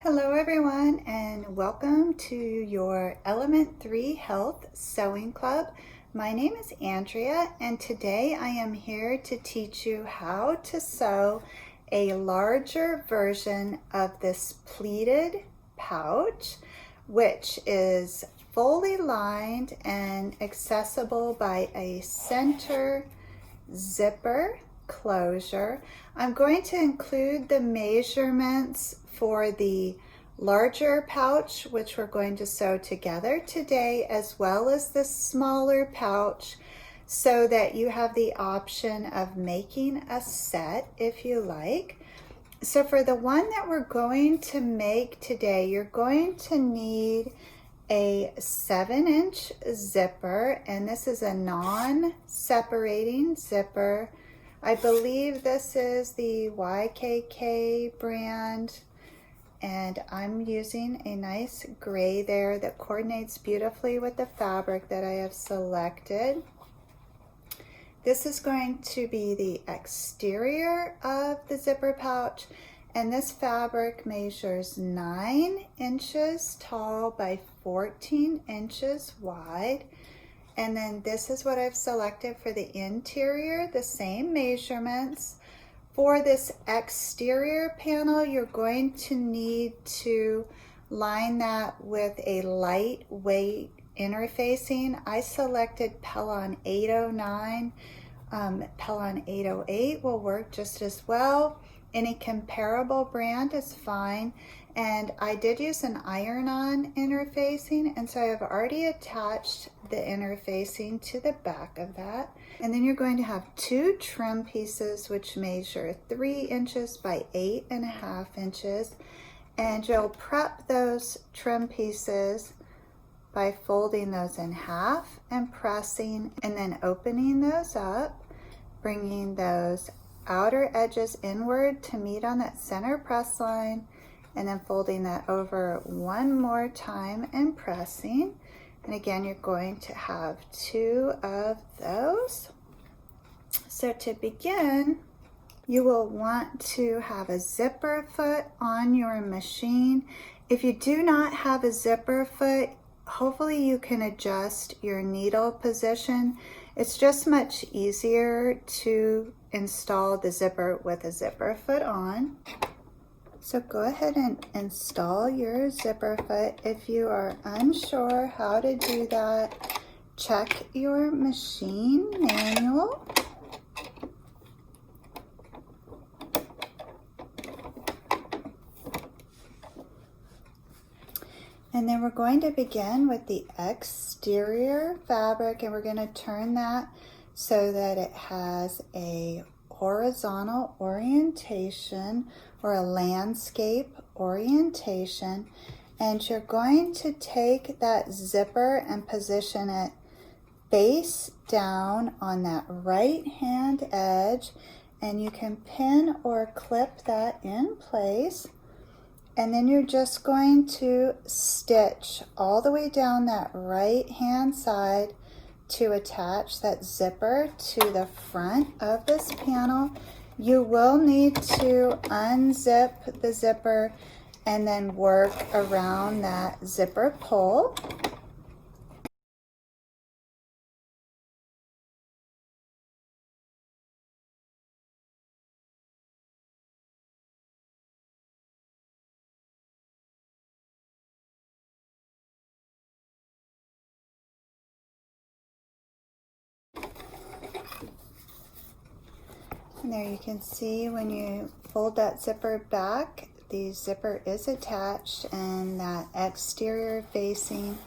Hello everyone, and welcome to your Element3 Health Sewing Club. My name is Andrea, and today I am here to teach you how to sew a larger version of this pleated pouch, which is fully lined and accessible by a center zipper closure. I'm going to include the measurements for the larger pouch, which we're going to sew together today, as well as the smaller pouch, so that you have the option of making a set if you like. So for the one that we're going to make today, you're going to need a 7-inch zipper, and this is a non-separating zipper. I believe this is the YKK brand, and I'm using a nice gray there that coordinates beautifully with the fabric that I have selected. This is going to be the exterior of the zipper pouch, and this fabric measures 9 inches tall by 14 inches wide. And then this is what I've selected for the interior, the same measurements. For this exterior panel, you're going to need to line that with a lightweight interfacing. I selected Pellon 809. Pellon 808 will work just as well. Any comparable brand is fine. And I did use an iron-on interfacing, and so I have already attached the interfacing to the back of that. And then you're going to have 2 trim pieces which measure 3 inches by 8.5 inches. And you'll prep those trim pieces by folding those in half and pressing, and then opening those up, bringing those outer edges inward to meet on that center press line, and then folding that over one more time and pressing. And again, you're going to have 2 of those. So to begin, you will want to have a zipper foot on your machine. If you do not have a zipper foot, hopefully you can adjust your needle position. It's just much easier to install the zipper with a zipper foot on. So go ahead and install your zipper foot. If you are unsure how to do that, check your machine manual. And then we're going to begin with the exterior fabric, and we're going to turn that so that it has a horizontal orientation or a landscape orientation. And you're going to take that zipper and position it face down on that right hand edge, and you can pin or clip that in place. And then you're just going to stitch all the way down that right hand side to attach that zipper to the front of this panel. You will need to unzip the zipper and then work around that zipper pull. And there you can see when you fold that zipper back, the zipper is attached and that exterior facing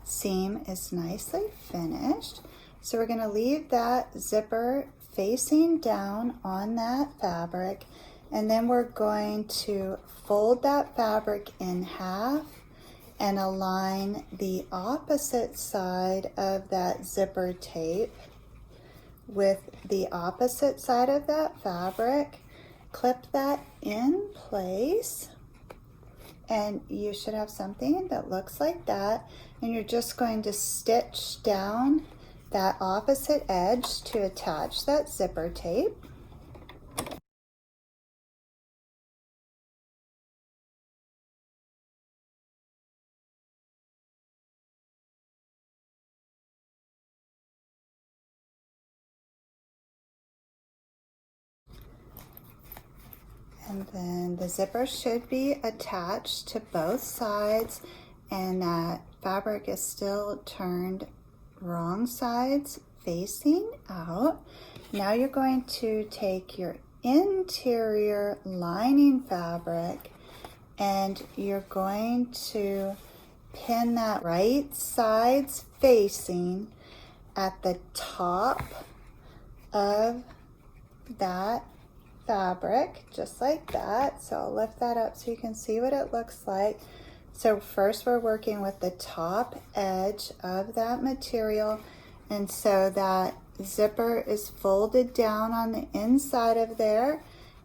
seam is nicely finished. So we're going to leave that zipper facing down on that fabric, and then we're going to fold that fabric in half and align the opposite side of that zipper tape with the opposite side of that fabric. Clip that in place, and you should have something that looks like that. And you're just going to stitch down that opposite edge to attach that zipper tape. And then the zipper should be attached to both sides, and that fabric is still turned wrong sides facing out. Now you're going to take your interior lining fabric and you're going to pin that right sides facing at the top of that fabric, just like that. So I'll lift that up so you can see what it looks like. So first we're working with the top edge of that material, and so that zipper is folded down on the inside of there,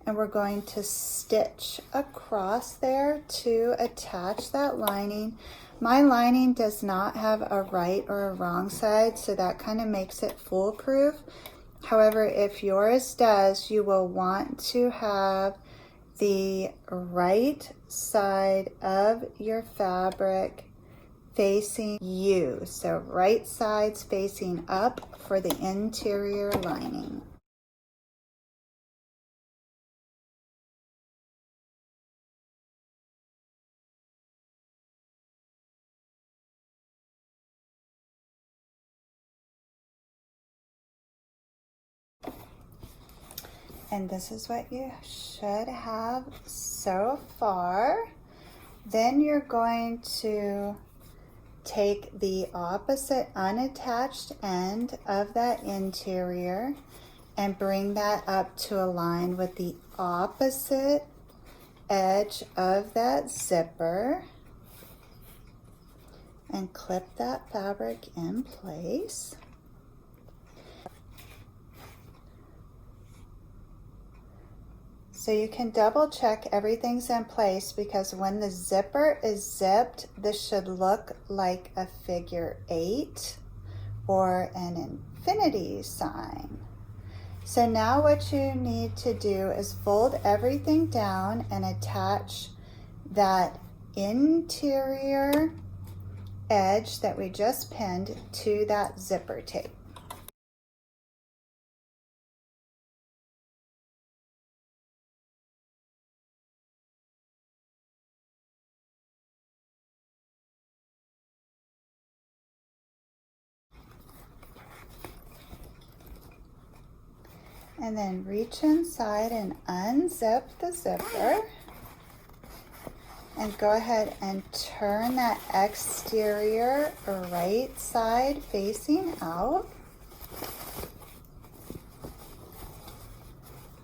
and we're going to stitch across there to attach that lining. My lining does not have a right or a wrong side, so that kind of makes it foolproof. However, if yours does, you will want to have the right side of your fabric facing you. So right sides facing up for the interior lining. And this is what you should have so far. Then you're going to take the opposite unattached end of that interior and bring that up to align with the opposite edge of that zipper and clip that fabric in place. So you can double check everything's in place, because when the zipper is zipped, this should look like a figure 8 or an infinity sign. So now what you need to do is fold everything down and attach that interior edge that we just pinned to that zipper tape. And then reach inside and unzip the zipper. And go ahead and turn that exterior right side facing out.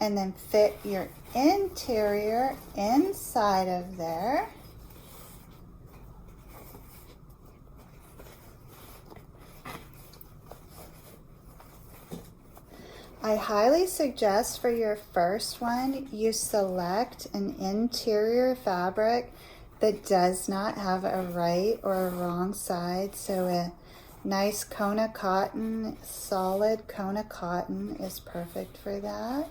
And then fit your interior inside of there. I highly suggest for your first one, you select an interior fabric that does not have a right or a wrong side. So a nice Kona cotton, solid Kona cotton is perfect for that.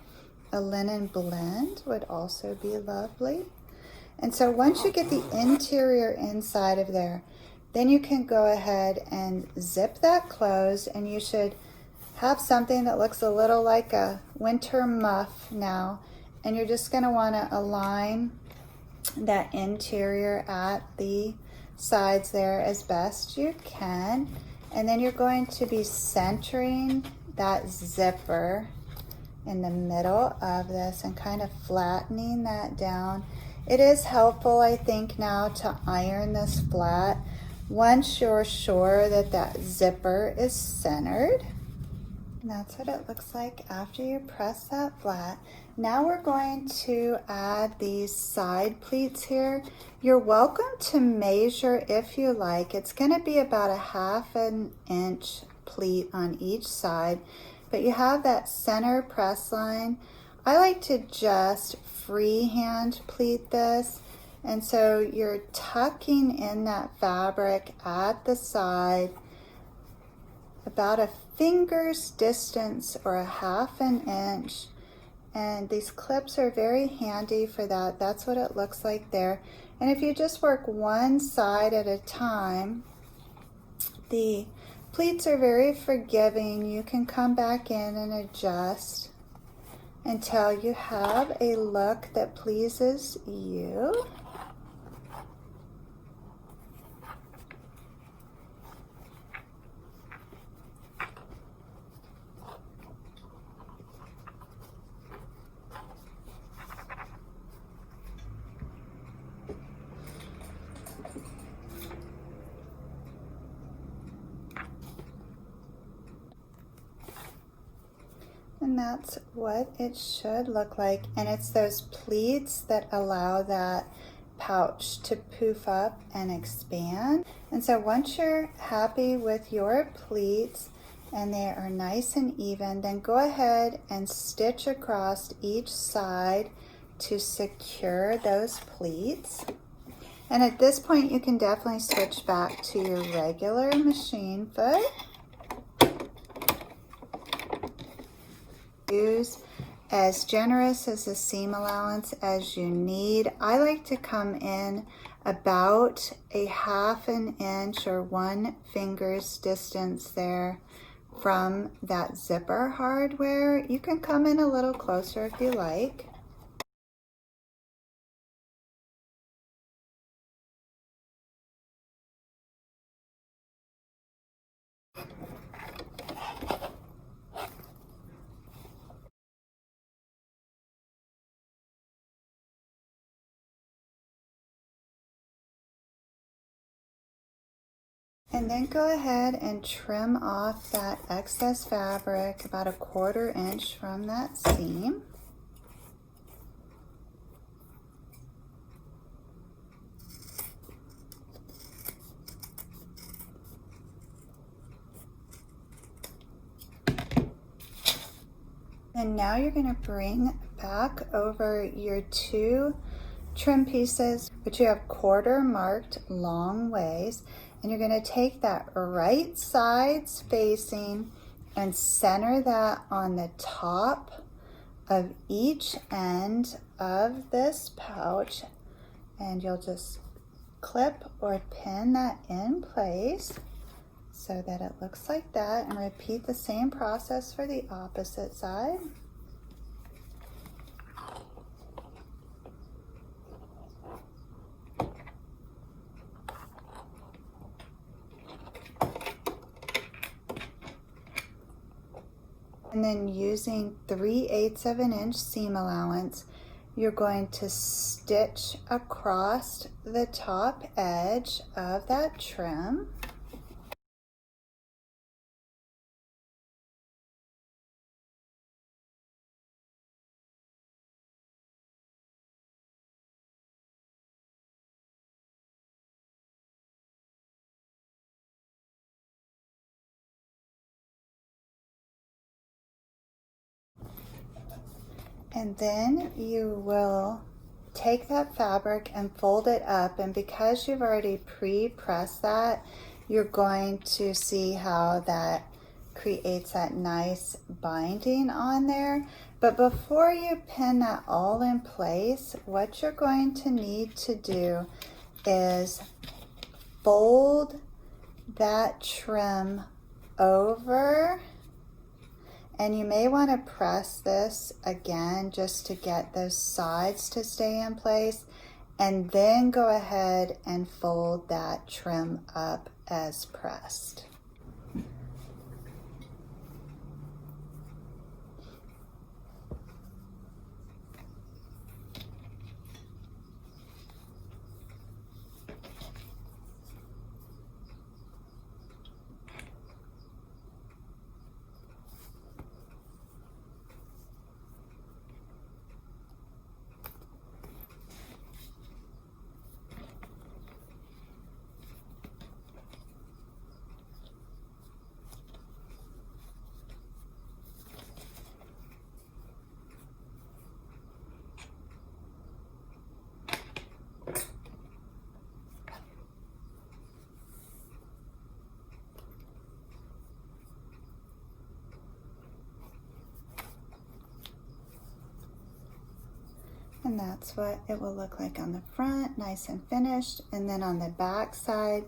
A linen blend would also be lovely. And so once you get the interior inside of there, then you can go ahead and zip that closed, and you should have something that looks a little like a winter muff now. And you're just going to want to align that interior at the sides there as best you can. And then you're going to be centering that zipper in the middle of this and kind of flattening that down. It is helpful, I think, now to iron this flat once you're sure that that zipper is centered. And that's what it looks like after you press that flat. Now we're going to add these side pleats here. You're welcome to measure if you like. It's going to be about a 1/2 inch pleat on each side, but you have that center press line. I like to just freehand pleat this, and so you're tucking in that fabric at the side about a finger's distance or a 1/2 inch. And these clips are very handy for that. That's what it looks like there. And if you just work one side at a time, the pleats are very forgiving. You can come back in and adjust until you have a look that pleases you. And that's what it should look like. And it's those pleats that allow that pouch to poof up and expand. And so once you're happy with your pleats and they are nice and even, then go ahead and stitch across each side to secure those pleats. And at this point, you can definitely switch back to your regular machine foot. Use as generous as a seam allowance as you need. I like to come in about a ½ an inch or 1 finger's distance there from that zipper hardware. You can come in a little closer if you like. And then go ahead and trim off that excess fabric about a ½ inch from that seam. And now you're going to bring back over your 2 trim pieces, which you have quarter marked long ways. And you're going to take that right side spacing and center that on the top of each end of this pouch. And you'll just clip or pin that in place so that it looks like that, and repeat the same process for the opposite side. And then using 3/8 of an inch seam allowance, you're going to stitch across the top edge of that trim. And then you will take that fabric and fold it up, and because you've already pre-pressed that, you're going to see how that creates that nice binding on there. But before you pin that all in place, what you're going to need to do is fold that trim over. And you may want to press this again just to get those sides to stay in place, and then go ahead and fold that trim up as pressed. And that's what it will look like on the front, nice and finished. And then on the back side,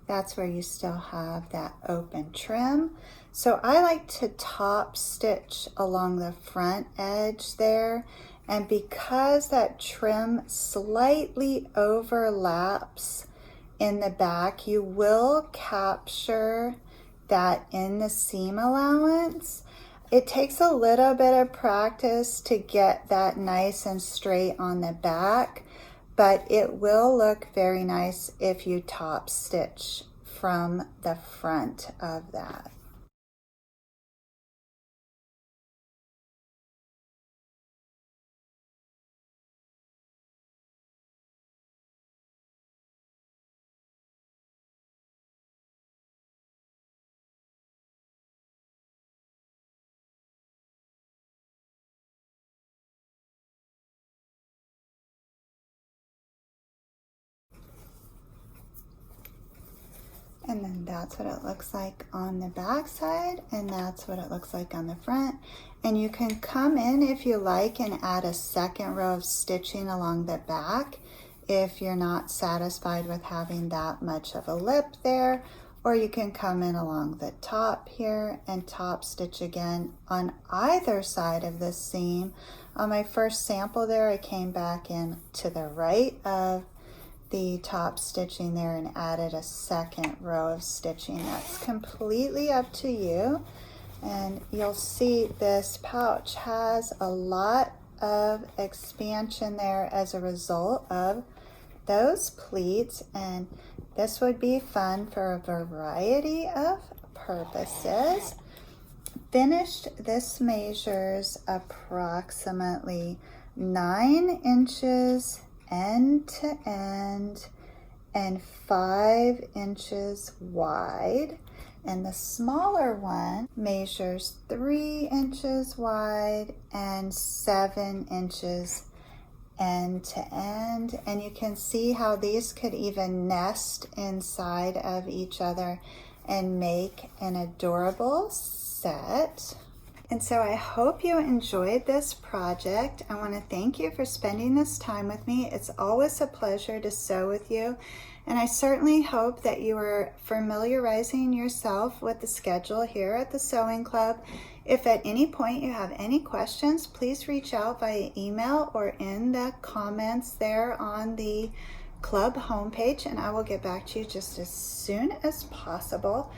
that's where you still have that open trim. So I like to top stitch along the front edge there, and because that trim slightly overlaps in the back, you will capture that in the seam allowance. It takes a little bit of practice to get that nice and straight on the back, but it will look very nice if you top stitch from the front of that. And then that's what it looks like on the back side, and that's what it looks like on the front. And you can come in if you like and add a second row of stitching along the back if you're not satisfied with having that much of a lip there, or you can come in along the top here and top stitch again on either side of the seam. On my first sample there, I came back in to the right of the top stitching there and added a second row of stitching. That's completely up to you. And you'll see this pouch has a lot of expansion there as a result of those pleats, and this would be fun for a variety of purposes. Finished, this measures approximately 9 inches end to end and 5 inches wide, and the smaller one measures 3 inches wide and 7 inches end to end. And you can see how these could even nest inside of each other and make an adorable set. And so I hope you enjoyed this project. I want to thank you for spending this time with me. It's always a pleasure to sew with you. And I certainly hope that you are familiarizing yourself with the schedule here at the Sewing Club. If at any point you have any questions, please reach out via email or in the comments there on the club homepage, and I will get back to you just as soon as possible.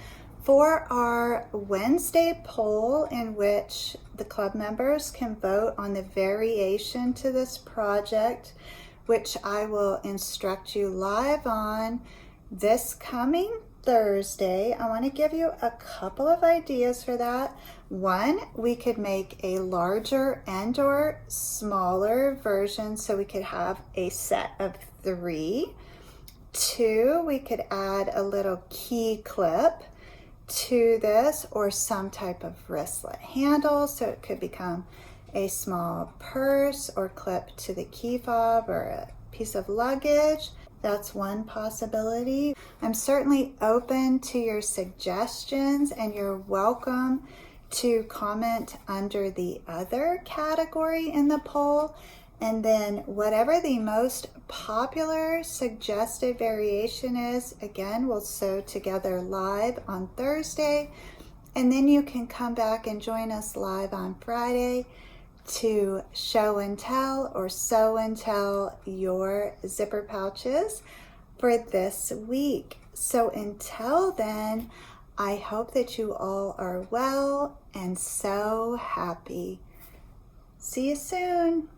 For our Wednesday poll, in which the club members can vote on the variation to this project, which I will instruct you live on this coming Thursday, I want to give you a couple of ideas for that. One, we could make a larger and or smaller version so we could have a set of 3. 2, we could add a little key clip to this, or some type of wristlet handle, so it could become a small purse or clip to the key fob or a piece of luggage. That's one possibility. I'm certainly open to your suggestions, and you're welcome to comment under the other category in the poll. And then whatever the most popular suggested variation is, again, we'll sew together live on Thursday. And then you can come back and join us live on Friday to show and tell or sew and tell your zipper pouches for this week. So until then, I hope that you all are well and so happy. See you soon.